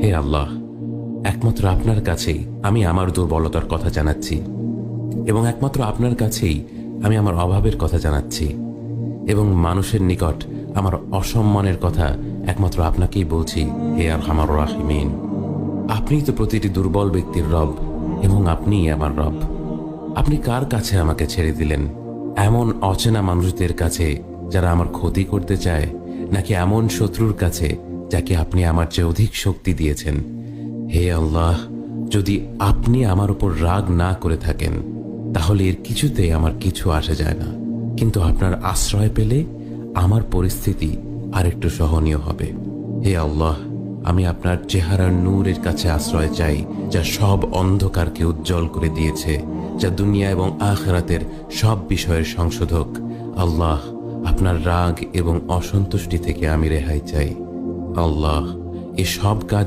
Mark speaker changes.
Speaker 1: হে আল্লাহ, একমাত্র আপনার কাছেই আমি আমার দুর্বলতার কথা জানাচ্ছি এবং একমাত্র আপনার কাছেই আমি আমার অভাবের কথা জানাচ্ছি এবং মানুষের নিকট আমার অসম্মানের কথা একমাত্র আপনাকেই বলছি। হে আরহামার রাহিমিন, আপনিই তো প্রতিটি দুর্বল ব্যক্তির রব এবং আপনিই আমার রব। আপনি কার কাছে আমাকে ছেড়ে দিলেন? এমন অচেনা মানুষদের কাছে যারা আমার ক্ষতি করতে চায়, নাকি এমন শত্রুর কাছে যাকে আপনি আমার চেয়ে অধিক শক্তি দিয়েছেন? হে আল্লাহ, যদি আপনি আমার উপর রাগ না করে থাকেন তাহলে এর কিছুতেই আমার কিছু আসে যায় না, কিন্তু আপনার আশ্রয় পেলে আমার পরিস্থিতি আরেকটু সহনীয় হবে। হে আল্লাহ, আমি আপনার চেহারার নূরের কাছে আশ্রয় চাই, যা সব অন্ধকারকে উজ্জ্বল করে দিয়েছে, যা দুনিয়া এবং আখিরাতের সব বিষয়ের সংশোধক। আল্লাহ, আপনার রাগ এবং অসন্তুষ্টি থেকে আমি রেহাই চাই। আল্লাহ, এ সব কাজ